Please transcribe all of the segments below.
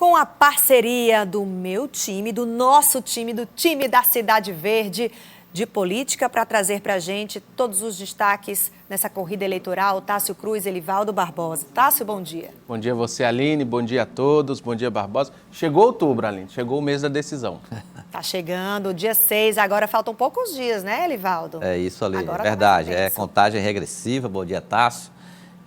com a parceria do meu time, do nosso time, do time da Cidade Verde de Política, para trazer para a gente todos os destaques nessa corrida eleitoral. Tássio Cruz, Elivaldo Barbosa. Tássio, bom dia. Bom dia a você, Aline. Bom dia a todos. Bom dia, Barbosa. Chegou outubro, Aline. Chegou o mês da decisão. Tá chegando, dia 6. Agora faltam poucos dias, né, Elivaldo? É isso, Aline. Agora verdade. É contagem regressiva. Bom dia, Tássio.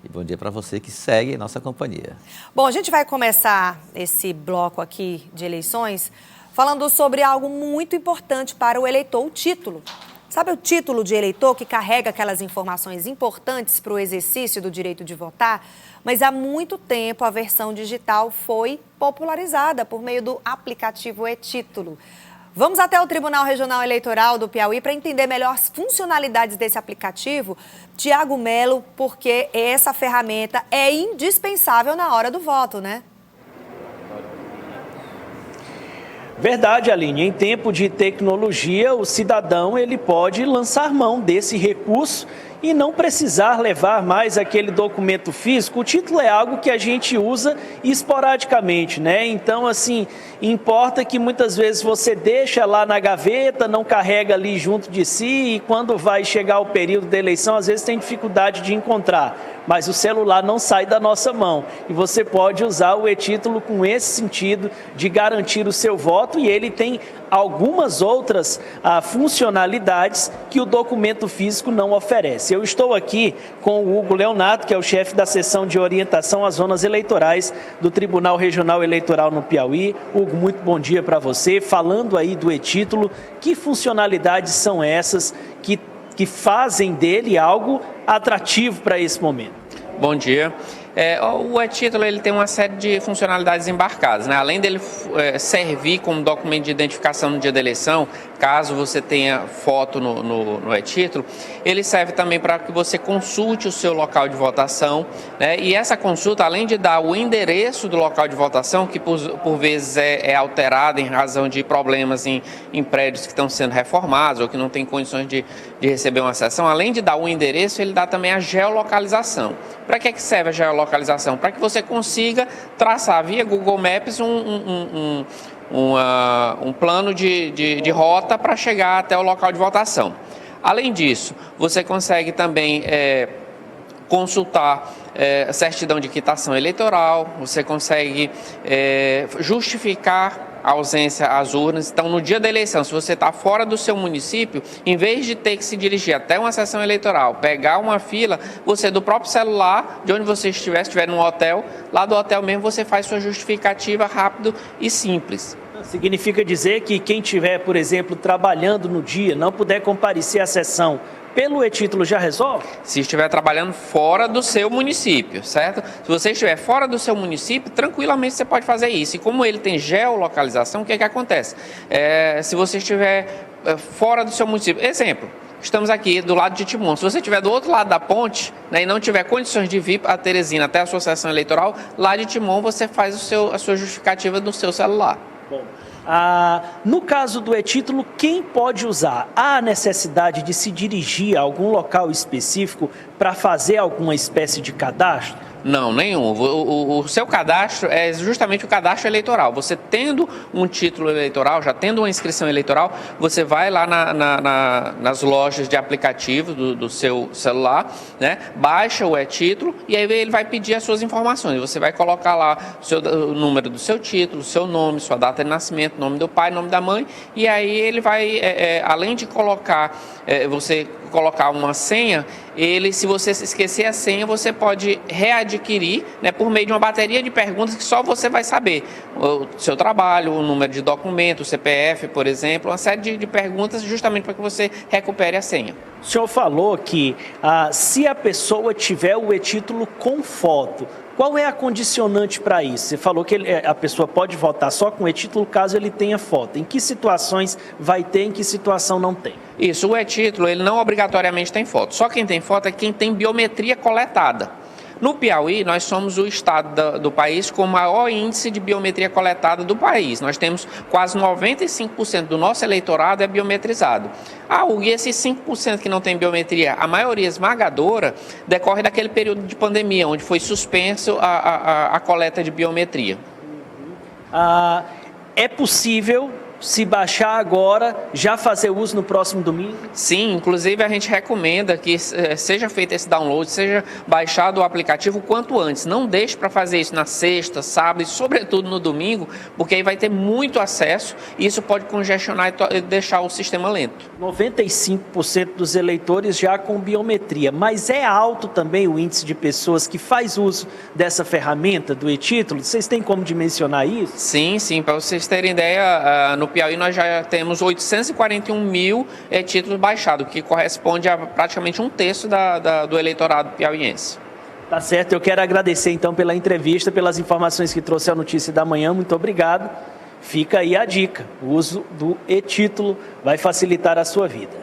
E bom dia para você que segue nossa companhia. Bom, a gente vai começar esse bloco aqui de eleições falando sobre algo muito importante para o eleitor, o título. Sabe o título de eleitor que carrega aquelas informações importantes para o exercício do direito de votar? Mas há muito tempo a versão digital foi popularizada por meio do aplicativo e-Título. Vamos até o Tribunal Regional Eleitoral do Piauí para entender melhor as funcionalidades desse aplicativo. Tiago Melo, porque essa ferramenta é indispensável na hora do voto, né? Verdade, Aline. Em tempo de tecnologia, o cidadão ele pode lançar mão desse recurso e não precisar levar mais aquele documento físico. O título é algo que a gente usa esporadicamente, né? Então, assim, importa que muitas vezes você deixa lá na gaveta, não carrega ali junto de si e quando vai chegar o período da eleição, às vezes tem dificuldade de encontrar. Mas o celular não sai da nossa mão e você pode usar o e-título com esse sentido de garantir o seu voto e ele tem algumas outras funcionalidades que o documento físico não oferece. Eu estou aqui com o Hugo Leonato, que é o chefe da seção de orientação às zonas eleitorais do Tribunal Regional Eleitoral no Piauí. Hugo, muito bom dia para você. Falando aí do e-título, que funcionalidades são essas que fazem dele algo atrativo para esse momento? Bom dia. O e-título ele tem uma série de funcionalidades embarcadas, né? Além dele servir como documento de identificação no dia da eleição, caso você tenha foto no e-título, ele serve também para que você consulte o seu local de votação, né? E essa consulta, além de dar o endereço do local de votação, que por vezes é alterado em razão de problemas em prédios que estão sendo reformados ou que não tem condições de receber uma sessão, além de dar o endereço, ele dá também a geolocalização. Para que serve a geolocalização? Para que você consiga traçar via Google Maps um plano de rota para chegar até o local de votação. Além disso, você consegue também consultar certidão de quitação eleitoral, você consegue justificar a ausência às urnas. Então, no dia da eleição, se você está fora do seu município, em vez de ter que se dirigir até uma sessão eleitoral, pegar uma fila, você do próprio celular, de onde você estiver num hotel, lá do hotel mesmo você faz sua justificativa rápido e simples. Significa dizer que quem estiver, por exemplo, trabalhando no dia, não puder comparecer à sessão, pelo e-título já resolve? Se estiver trabalhando fora do seu município, certo? Se você estiver fora do seu município, tranquilamente você pode fazer isso. E como ele tem geolocalização, o que acontece? Se você estiver fora do seu município, exemplo, estamos aqui do lado de Timon. Se você estiver do outro lado da ponte, né, e não tiver condições de vir a Teresina até a sua sessão eleitoral, lá de Timon você faz a sua justificativa no seu celular. Bom. No caso do e-título, quem pode usar? Há necessidade de se dirigir a algum local específico para fazer alguma espécie de cadastro? Não, nenhum. O seu cadastro é justamente o cadastro eleitoral. Você tendo um título eleitoral, já tendo uma inscrição eleitoral, você vai lá nas lojas de aplicativo do seu celular, né? Baixa o e-título e aí ele vai pedir as suas informações. Você vai colocar lá o número do seu título, seu nome, sua data de nascimento, nome do pai, nome da mãe, e aí ele vai, além de colocar, você colocar uma senha, se você esquecer a senha, você pode readquirir, né, por meio de uma bateria de perguntas que só você vai saber. O seu trabalho, o número de documento, o CPF, por exemplo, uma série de perguntas justamente para que você recupere a senha. O senhor falou que se a pessoa tiver o e-título com foto, qual é a condicionante para isso? Você falou que a pessoa pode votar só com e-título caso ele tenha foto. Em que situações vai ter, em que situação não tem? Isso, o e-título ele não obrigatoriamente tem foto. Só quem tem foto é quem tem biometria coletada. No Piauí, nós somos o estado do país com o maior índice de biometria coletada do país. Nós temos quase 95% do nosso eleitorado é biometrizado. E esses 5% que não tem biometria, a maioria esmagadora, decorre daquele período de pandemia, onde foi suspenso a coleta de biometria. É possível, se baixar agora, já fazer uso no próximo domingo? Sim, inclusive a gente recomenda que seja feito esse download, seja baixado o aplicativo o quanto antes. Não deixe para fazer isso na sexta, sábado e sobretudo no domingo, porque aí vai ter muito acesso e isso pode congestionar e deixar o sistema lento. 95% dos eleitores já com biometria, mas é alto também o índice de pessoas que faz uso dessa ferramenta do e-título? Vocês têm como dimensionar isso? Sim, para vocês terem ideia, no Piauí nós já temos 841 mil títulos baixados, que corresponde a praticamente um terço do eleitorado piauiense. Tá certo, eu quero agradecer então pela entrevista, pelas informações que trouxe a Notícia da Manhã, muito obrigado. Fica aí a dica, o uso do e-título vai facilitar a sua vida.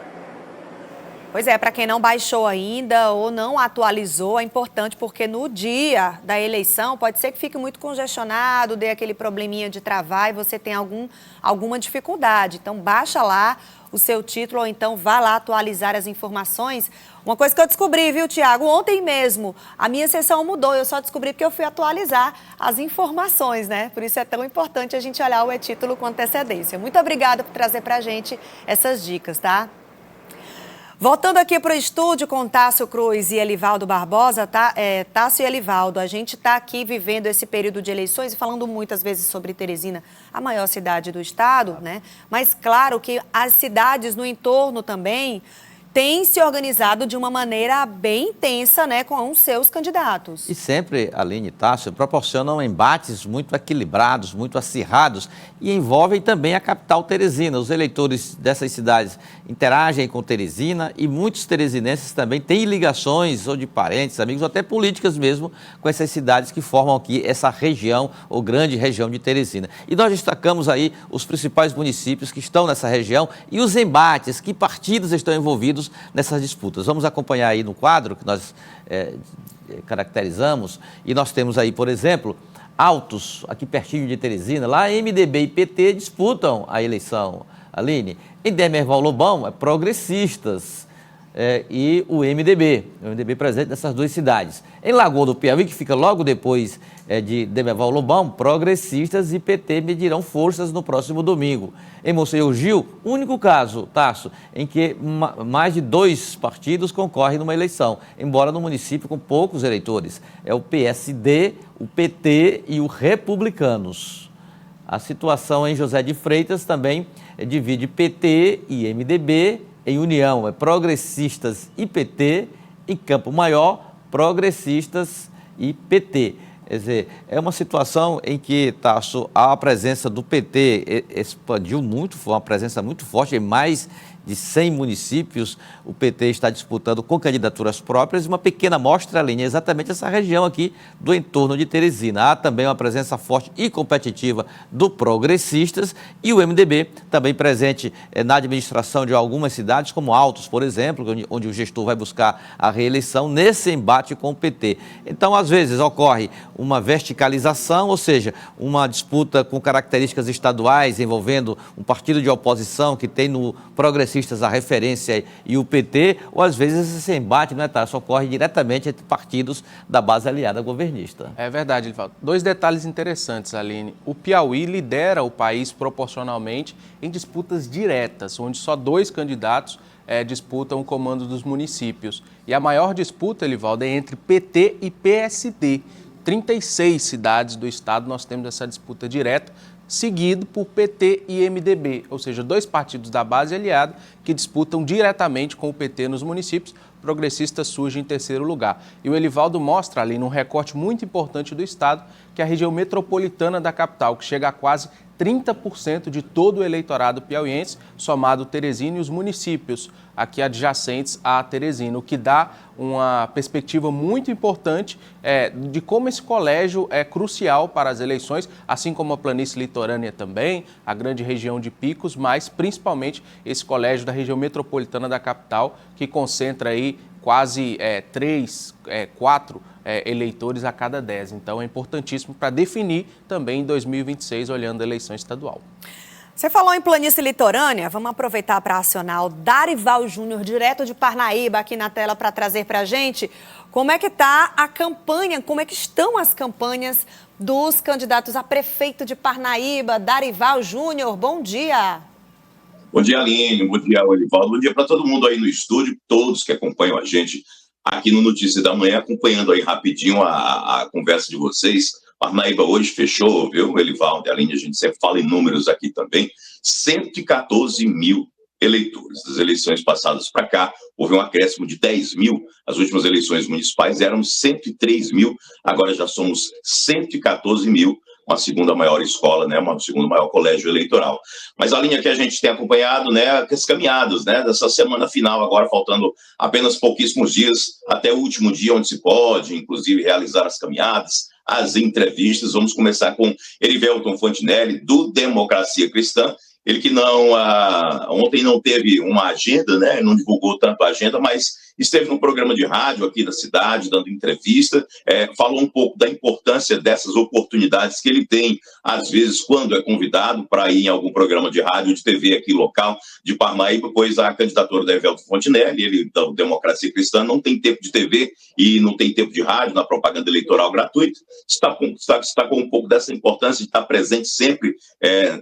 Pois é, para quem não baixou ainda ou não atualizou, é importante porque no dia da eleição pode ser que fique muito congestionado, dê aquele probleminha de travar e você tem alguma dificuldade. Então baixa lá o seu título ou então vá lá atualizar as informações. Uma coisa que eu descobri, viu, Tiago? Ontem mesmo a minha sessão mudou, eu só descobri porque eu fui atualizar as informações, né? Por isso é tão importante a gente olhar o e-título com antecedência. Muito obrigada por trazer para a gente essas dicas, tá? Voltando aqui para o estúdio com Tássio Cruz e Elivaldo Barbosa, tá? Tássio e Elivaldo, a gente está aqui vivendo esse período de eleições e falando muitas vezes sobre Teresina, a maior cidade do estado, né? Mas claro que as cidades no entorno também têm se organizado de uma maneira bem intensa, né, com os seus candidatos. E sempre, Aline e Tássio, proporcionam embates muito equilibrados, muito acirrados e envolvem também a capital Teresina. Os eleitores dessas cidades interagem com Teresina e muitos teresinenses também têm ligações ou de parentes, amigos, ou até políticas mesmo com essas cidades que formam aqui essa região ou grande região de Teresina. E nós destacamos aí os principais municípios que estão nessa região e os embates, que partidos estão envolvidos nessas disputas. Vamos acompanhar aí no quadro que nós caracterizamos e nós temos aí, por exemplo, Altos, aqui pertinho de Teresina, lá MDB e PT disputam a eleição. Aline, em Demerval Lobão é progressistas e o MDB presente nessas duas cidades. Em Lagoa do Piauí, que fica logo depois de Demerval Lobão, progressistas e PT medirão forças no próximo domingo. Em Monsenhor Gil, único caso, Tasso, em que mais de 2 partidos concorrem numa eleição, embora no município com poucos eleitores. É o PSD, o PT e o Republicanos. A situação em José de Freitas também divide PT e MDB em união, é progressistas e PT, em Campo Maior, progressistas e PT. Quer dizer, é uma situação em que, Tasso, a presença do PT expandiu muito, foi uma presença muito forte em mais de 100 municípios. O PT está disputando com candidaturas próprias e uma pequena amostra, Aline, exatamente essa região aqui do entorno de Teresina. Há também uma presença forte e competitiva do Progressistas e o MDB também presente na administração de algumas cidades, como Altos, por exemplo, onde o gestor vai buscar a reeleição nesse embate com o PT. Então, às vezes, ocorre uma verticalização, ou seja, uma disputa com características estaduais envolvendo um partido de oposição que tem no Progressistas a referência e o PT, ou às vezes esse embate, não é, tá? Só ocorre diretamente entre partidos da base aliada governista. É verdade, Elivaldo. 2 detalhes interessantes, Aline. O Piauí lidera o país proporcionalmente em disputas diretas, onde só 2 candidatos disputam o comando dos municípios. E a maior disputa, Elivaldo, é entre PT e PSD. 36 cidades do estado nós temos essa disputa direta, seguido por PT e MDB, ou seja, 2 partidos da base aliada que disputam diretamente com o PT nos municípios. Progressistas surge em 3º lugar. E o Elivaldo mostra ali, num recorte muito importante do estado, que a região metropolitana da capital, que chega a quase 30% de todo o eleitorado piauiense, somado Teresina e os municípios aqui adjacentes a Teresina, o que dá uma perspectiva muito importante de como esse colégio é crucial para as eleições, assim como a planície litorânea também, a grande região de Picos, mas principalmente esse colégio da região metropolitana da capital, que concentra aí quase 4 eleitores a cada 10. Então é importantíssimo para definir também em 2026, olhando a eleição estadual. Você falou em planície litorânea, vamos aproveitar para acionar o Darival Júnior, direto de Parnaíba, aqui na tela para trazer para a gente como é que está a campanha, como é que estão as campanhas dos candidatos a prefeito de Parnaíba. Darival Júnior, bom dia. Bom dia, Aline, bom dia, Olivaldo, bom dia para todo mundo aí no estúdio, todos que acompanham a gente aqui no Notícias da Manhã, acompanhando aí rapidinho a conversa de vocês. Parnaíba hoje fechou, viu, Elivaldo e Aline, a gente sempre fala em números aqui também, 114 mil eleitores. Das eleições passadas para cá, houve um acréscimo de 10 mil, as últimas eleições municipais eram 103 mil, agora já somos 114 mil, uma segunda maior escola, né, uma segundo maior colégio eleitoral. Mas a linha que a gente tem acompanhado, né, as caminhadas, né, dessa semana final, agora faltando apenas pouquíssimos dias até o último dia onde se pode, inclusive, realizar as caminhadas, as entrevistas. Vamos começar com Erivelton Fontinelli, do Democracia Cristã. Ele que ontem não teve uma agenda, né, não divulgou tanto a agenda, mas esteve num programa de rádio aqui da cidade, dando entrevista, falou um pouco da importância dessas oportunidades que ele tem, às vezes, quando é convidado para ir em algum programa de rádio, de TV aqui local de Parnaíba, pois a candidatura da Erivelton Fontinelli, ele, da Democracia Cristã, não tem tempo de TV e não tem tempo de rádio na propaganda eleitoral gratuita, destacou um pouco dessa importância de estar presente sempre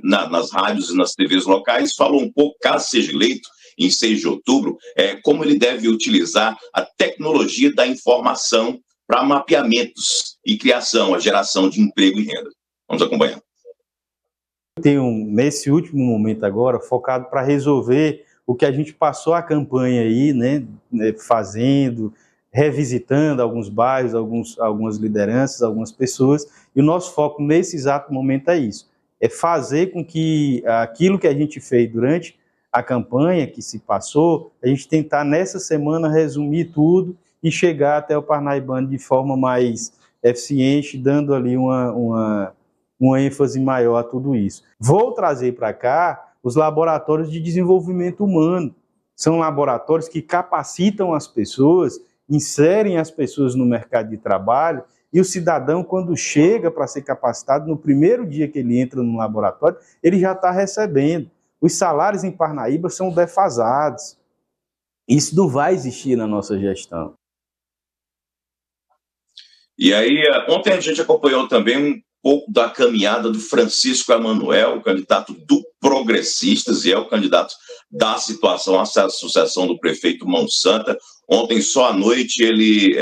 nas rádios e nas TVs locais, falou um pouco, caso seja eleito, em 6 de outubro, como ele deve utilizar a tecnologia da informação para mapeamentos e criação, a geração de emprego e renda. Vamos acompanhar. Tenho, nesse último momento agora, focado para resolver o que a gente passou a campanha aí, né, fazendo, revisitando alguns bairros, algumas lideranças, algumas pessoas, e o nosso foco nesse exato momento é isso, é fazer com que aquilo que a gente fez durante a campanha que se passou, a gente tentar nessa semana resumir tudo e chegar até o parnaibano de forma mais eficiente, dando ali uma ênfase maior a tudo isso. Vou trazer para cá os laboratórios de desenvolvimento humano. São laboratórios que capacitam as pessoas, inserem as pessoas no mercado de trabalho, e o cidadão, quando chega para ser capacitado, no primeiro dia que ele entra no laboratório, ele já está recebendo. Os salários em Parnaíba são defasados. Isso não vai existir na nossa gestão. E aí, ontem a gente acompanhou também um pouco da caminhada do Francisco Emanuel, o candidato do Progressistas, e é o candidato da situação, a sucessão do prefeito Mão Santa. Ontem, só à noite, ele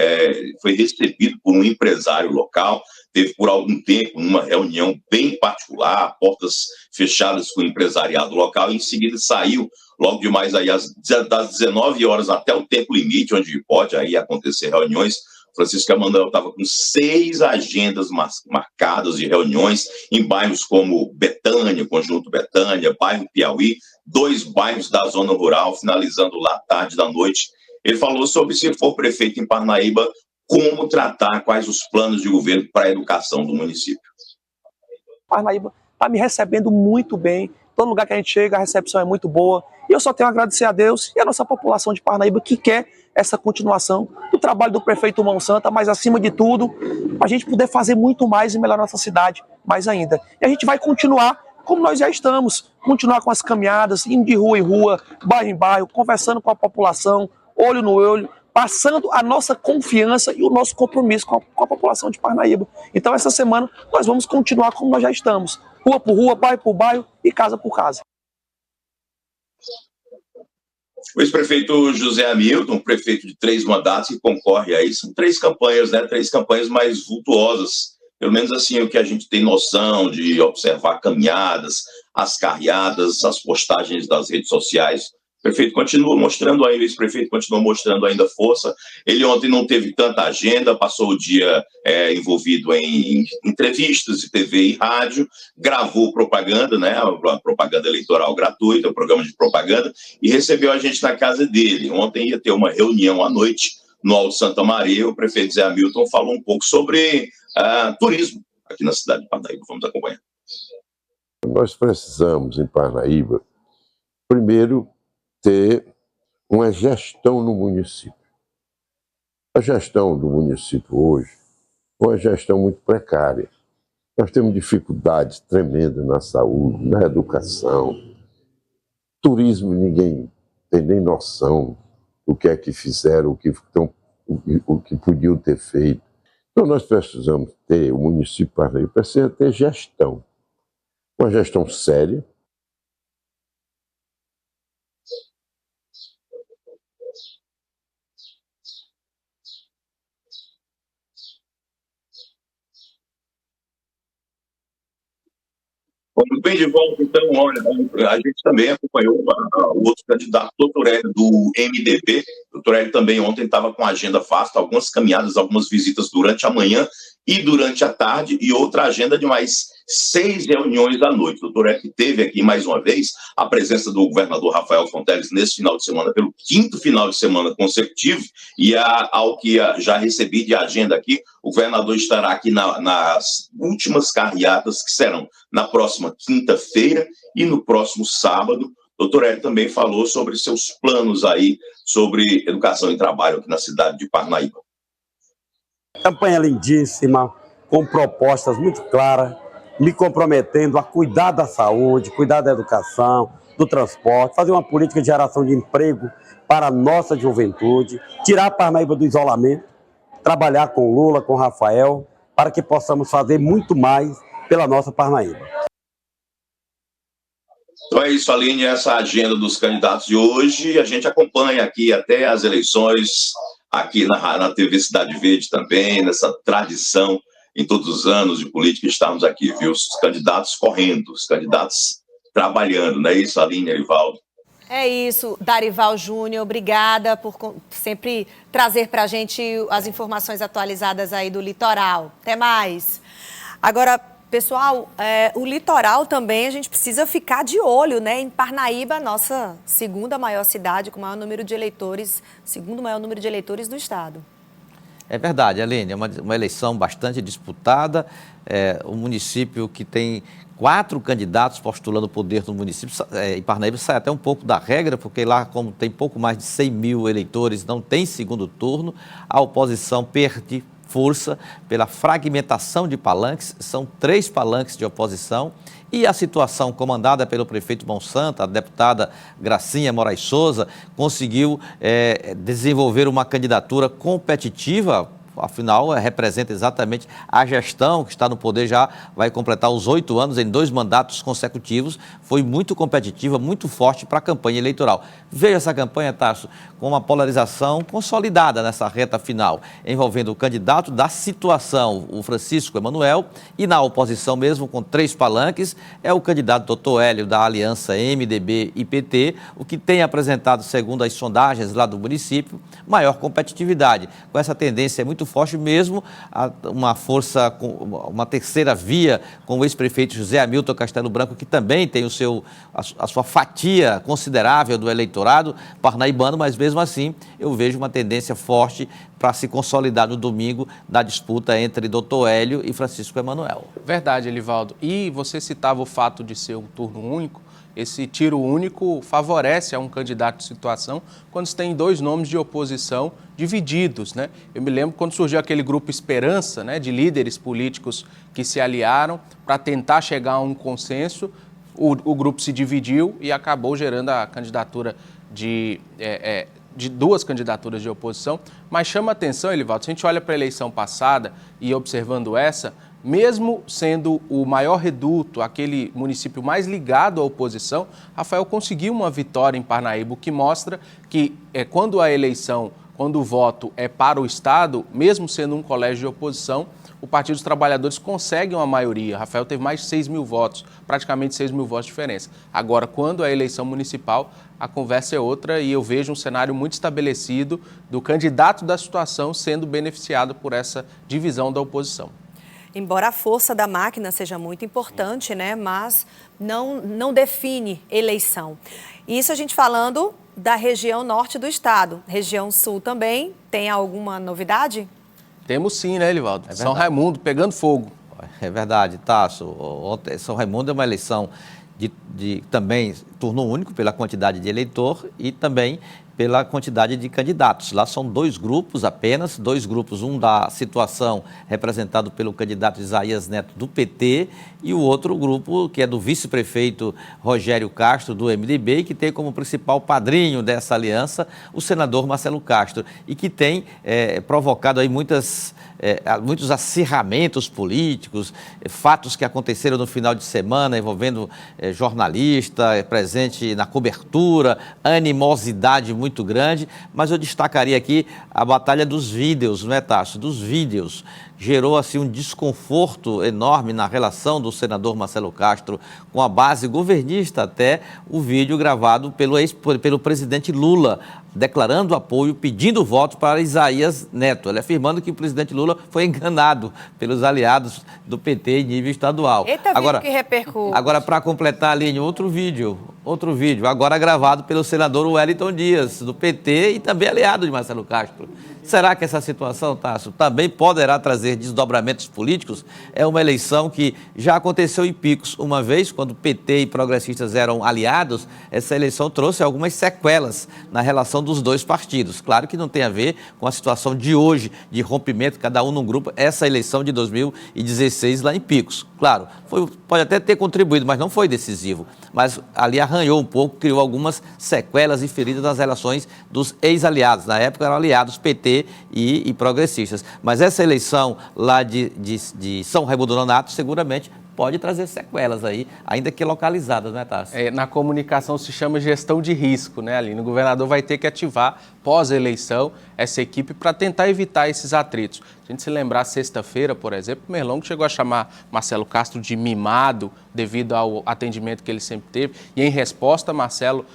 foi recebido por um empresário local, teve por algum tempo uma reunião bem particular, portas fechadas com o empresariado local, e em seguida saiu, logo demais, aí, das 19 horas até o tempo limite, onde pode aí acontecer reuniões. Francisco Emanuel estava com 6 agendas marcadas de reuniões em bairros como Betânia, Conjunto Betânia, bairro Piauí, 2 bairros da zona rural, finalizando lá tarde da noite. Ele falou sobre, se for prefeito em Parnaíba, como tratar, quais os planos de governo para a educação do município. Parnaíba está me recebendo muito bem, todo lugar que a gente chega a recepção é muito boa, e eu só tenho a agradecer a Deus e a nossa população de Parnaíba que quer essa continuação do trabalho do prefeito Mão Santa, mas acima de tudo, a gente poder fazer muito mais e melhorar nossa cidade mais ainda. E a gente vai continuar como nós já estamos, continuar com as caminhadas, indo de rua em rua, bairro em bairro, conversando com a população, olho no olho, passando a nossa confiança e o nosso compromisso com a população de Parnaíba. Então, essa semana, nós vamos continuar como nós já estamos, rua por rua, bairro por bairro e casa por casa. O ex-prefeito José Hamilton, prefeito de 3 mandatos, que concorre aí, são 3 campanhas, né? 3 campanhas mais vultuosas. Pelo menos assim, o que a gente tem noção de observar caminhadas, as carreadas, as postagens das redes sociais. O prefeito continua mostrando aí, o ex-prefeito continua mostrando ainda força. Ele ontem não teve tanta agenda, passou o dia envolvido em entrevistas de TV e rádio, gravou propaganda, né, a propaganda eleitoral gratuita, o programa de propaganda, e recebeu a gente na casa dele. Ontem ia ter uma reunião à noite no Alto Santa Maria. O prefeito Zé Hamilton falou um pouco sobre turismo aqui na cidade de Parnaíba. Vamos acompanhar. Nós precisamos, em Parnaíba, primeiro, ter uma gestão no município. A gestão do município hoje é uma gestão muito precária. Nós temos dificuldades tremendas na saúde, na educação. Turismo, ninguém tem nem noção do que é que fizeram, o que podiam ter feito. Então, nós precisamos ter, o município de Parnaíba precisa ter gestão. Uma gestão séria. Vamos bem de volta, então, olha, a gente também acompanhou o outro candidato, doutor Hélio, do MDB. Doutor Hélio também ontem estava com a agenda vasta, algumas caminhadas, algumas visitas durante a manhã e durante a tarde, e outra agenda de mais 6 reuniões à noite. Doutor Hélio teve aqui, mais uma vez, a presença do governador Rafael Fonteles nesse final de semana, pelo 5º final de semana consecutivo, e ao que já recebi de agenda aqui, o governador estará aqui nas últimas carreatas, que serão na próxima quinta-feira e no próximo sábado. Doutor Hélio também falou sobre seus planos aí sobre educação e trabalho aqui na cidade de Parnaíba. Campanha lindíssima, com propostas muito claras, me comprometendo a cuidar da saúde, cuidar da educação, do transporte, fazer uma política de geração de emprego para a nossa juventude, tirar a Parnaíba do isolamento, trabalhar com Lula, com Rafael, para que possamos fazer muito mais pela nossa Parnaíba. Então é isso, Aline, essa agenda dos candidatos de hoje. A gente acompanha aqui até as eleições, aqui na TV Cidade Verde também, nessa tradição em todos os anos de política, estarmos aqui, viu? Os candidatos correndo, os candidatos trabalhando, não é isso, Aline, Arivaldo? É isso, Darival Júnior, obrigada por sempre trazer para a gente as informações atualizadas aí do litoral. Até mais. Agora, pessoal, o litoral também a gente precisa ficar de olho, né? Em Parnaíba, nossa segunda maior cidade, com o maior número de eleitores, segundo maior número de eleitores do estado. É verdade, Aline, é uma eleição bastante disputada, um município que tem 4 candidatos postulando o poder no município, e Parnaíba sai até um pouco da regra, porque lá, como tem pouco mais de 100 mil eleitores, não tem segundo turno, a oposição perde força pela fragmentação de palanques, são 3 palanques de oposição, e a situação comandada pelo prefeito Monsanto, a deputada Gracinha Moraes Souza, conseguiu desenvolver uma candidatura competitiva, afinal, representa exatamente a gestão que está no poder, já vai completar os 8 anos em 2 mandatos consecutivos, foi muito competitiva, muito forte para a campanha eleitoral. Veja essa campanha, Tarso, com uma polarização consolidada nessa reta final, envolvendo o candidato da situação, o Francisco Emanuel, e na oposição mesmo, com 3 palanques, é o candidato doutor Hélio da aliança MDB e PT, o que tem apresentado, segundo as sondagens lá do município, maior competitividade, com essa tendência muito forte mesmo, uma força, uma terceira via com o ex-prefeito José Hamilton Castelo Branco, que também tem a sua fatia considerável do eleitorado parnaibano, mas mesmo assim eu vejo uma tendência forte para se consolidar no domingo da disputa entre doutor Hélio e Francisco Emanuel. Verdade, Elivaldo. E você citava o fato de ser um turno único. Esse tiro único favorece a um candidato de situação quando se tem 2 nomes de oposição divididos, né? Eu me lembro quando surgiu aquele grupo Esperança, né, de líderes políticos que se aliaram para tentar chegar a um consenso, o grupo se dividiu e acabou gerando a candidatura de 2 candidaturas de oposição. Mas chama a atenção, Elivaldo, se a gente olha para a eleição passada e observando essa, mesmo sendo o maior reduto, aquele município mais ligado à oposição, Rafael conseguiu uma vitória em Parnaíba, o que mostra que quando o voto é para o Estado, mesmo sendo um colégio de oposição, o Partido dos Trabalhadores consegue uma maioria. Rafael teve mais de 6 mil votos, praticamente 6 mil votos de diferença. Agora, quando é a eleição municipal, a conversa é outra e eu vejo um cenário muito estabelecido do candidato da situação sendo beneficiado por essa divisão da oposição. Embora a força da máquina seja muito importante, né, mas não define eleição. Isso a gente falando da região norte do estado. Região sul também, tem alguma novidade? Temos sim, né, Elivaldo? São Raimundo pegando fogo. É verdade, Tasso. São Raimundo é uma eleição de também turno único pela quantidade de eleitor e também pela quantidade de candidatos. Lá são 2 grupos apenas, 2 grupos, um da situação representado pelo candidato Isaías Neto do PT e o outro grupo que é do vice-prefeito Rogério Castro do MDB, que tem como principal padrinho dessa aliança o senador Marcelo Castro e que tem provocado aí muitos acirramentos políticos, fatos que aconteceram no final de semana envolvendo jornalista presente na cobertura, animosidade muito grande, mas eu destacaria aqui a batalha dos vídeos, não é, Tássio? Dos vídeos. Gerou assim um desconforto enorme na relação do senador Marcelo Castro com a base governista, até o vídeo gravado pelo presidente Lula, declarando apoio, pedindo voto para Isaías Neto, ele afirmando que o presidente Lula foi enganado pelos aliados do PT em nível estadual. Eita, agora, que repercute. Agora, para completar, Aline, outro vídeo, agora gravado pelo senador Wellington Dias, do PT e também aliado de Marcelo Castro. Será que essa situação, Tássio, também poderá trazer desdobramentos políticos? É uma eleição que já aconteceu em Picos uma vez, quando PT e progressistas eram aliados, essa eleição trouxe algumas sequelas na relação dos 2 partidos. Claro que não tem a ver com a situação de hoje, de rompimento, cada um num grupo, essa eleição de 2016 lá em Picos. Claro, pode até ter contribuído, mas não foi decisivo. Mas ali arranhou um pouco, criou algumas sequelas e feridas nas relações dos ex-aliados. Na época eram aliados PT e progressistas. Mas essa eleição lá de São Raimundo Nonato seguramente pode trazer sequelas aí, ainda que localizadas, né, Tássio? Na comunicação se chama gestão de risco, né, Aline? O governador vai ter que ativar, pós-eleição, essa equipe para tentar evitar esses atritos. Se a gente se lembrar, sexta-feira, por exemplo, o Merlong chegou a chamar Marcelo Castro de mimado devido ao atendimento que ele sempre teve. E em resposta, Marcelo,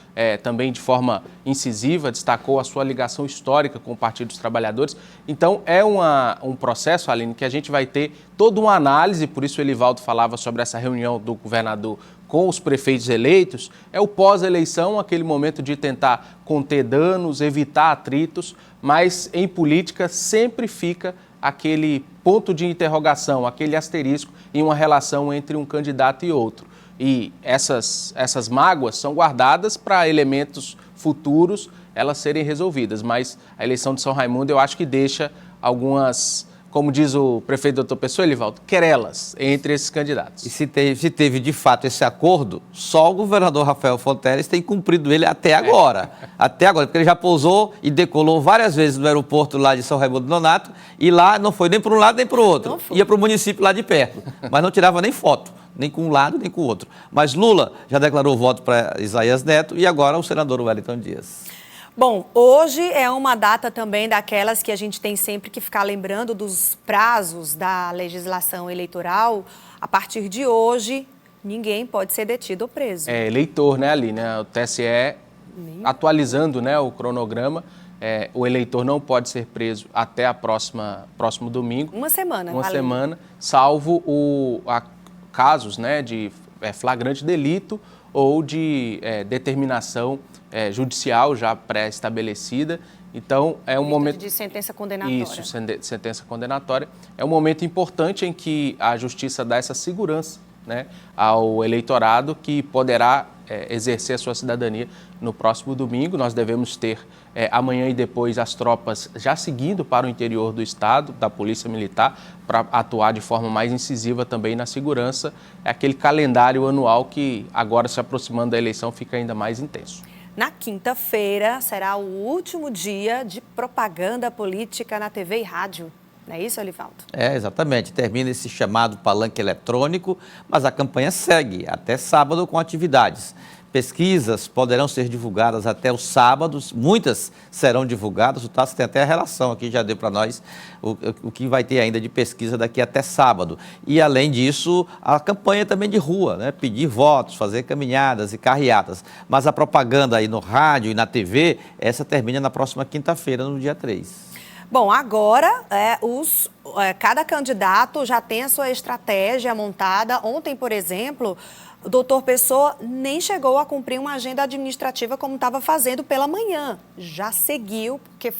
também de forma incisiva, destacou a sua ligação histórica com o Partido dos Trabalhadores. Então, é um processo, Aline, que a gente vai ter toda uma análise, por isso o Elivaldo falava sobre essa reunião do governador com os prefeitos eleitos, é o pós-eleição, aquele momento de tentar conter danos, evitar atritos, mas em política sempre fica aquele ponto de interrogação, aquele asterisco em uma relação entre um candidato e outro. E essas mágoas são guardadas para elementos futuros elas serem resolvidas, mas a eleição de São Raimundo eu acho que deixa algumas, como diz o prefeito doutor Pessoa, Elivaldo, querelas entre esses candidatos. E se teve de fato esse acordo, só o governador Rafael Fonteles tem cumprido ele até agora. Até agora, porque ele já pousou e decolou várias vezes no aeroporto lá de São Raimundo Nonato e lá não foi nem para um lado nem para o outro. Ia para o município lá de perto, mas não tirava nem foto, nem com um lado nem com o outro. Mas Lula já declarou voto para Isaías Neto e agora o senador Wellington Dias. Bom, hoje é uma data também daquelas que a gente tem sempre que ficar lembrando dos prazos da legislação eleitoral. A partir de hoje, ninguém pode ser detido ou preso. É eleitor, né, ali, né? O TSE atualizando, né, o cronograma. O eleitor não pode ser preso até próximo domingo. Uma semana. Uma semana, salvo casos, né, de flagrante delito ou de determinação judicial já pré-estabelecida. Então, é um momento de sentença condenatória. Isso, sentença condenatória. É um momento importante em que a Justiça dá essa segurança, né, ao eleitorado que poderá exercer a sua cidadania no próximo domingo. Nós devemos ter amanhã e depois as tropas já seguindo para o interior do estado, da Polícia Militar, para atuar de forma mais incisiva também na segurança. É aquele calendário anual que agora, se aproximando da eleição, fica ainda mais intenso. Na quinta-feira será o último dia de propaganda política na TV e rádio. Não é isso, Elivaldo? Exatamente. Termina esse chamado palanque eletrônico, mas a campanha segue até sábado com atividades. Pesquisas poderão ser divulgadas até os sábados, muitas serão divulgadas, o Tássio tem até a relação aqui, já deu para nós o que vai ter ainda de pesquisa daqui até sábado. E, além disso, a campanha também de rua, né? Pedir votos, fazer caminhadas e carreatas. Mas a propaganda aí no rádio e na TV, essa termina na próxima quinta-feira, no dia 3. Bom, agora cada candidato já tem a sua estratégia montada. Ontem, por exemplo, o doutor Pessoa nem chegou a cumprir uma agenda administrativa como estava fazendo pela manhã. Já seguiu, porque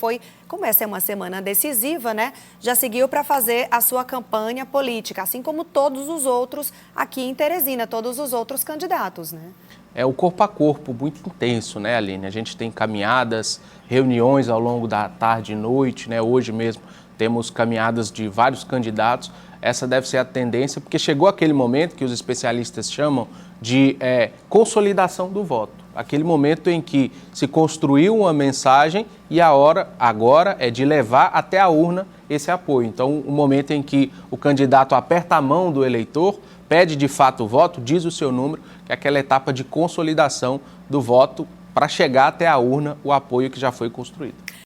como essa é uma semana decisiva, né? Já seguiu para fazer a sua campanha política, assim como todos os outros aqui em Teresina, todos os outros candidatos, né? é o corpo a corpo muito intenso, né, Aline? A gente tem caminhadas, reuniões ao longo da tarde e noite, né? Hoje mesmo temos caminhadas de vários candidatos. Essa deve ser a tendência, porque chegou aquele momento que os especialistas chamam de consolidação do voto. Aquele momento em que se construiu uma mensagem e a hora agora é de levar até a urna esse apoio. Então, o momento em que o candidato aperta a mão do eleitor, pede de fato o voto, diz o seu número, que é aquela etapa de consolidação do voto para chegar até a urna o apoio que já foi construído.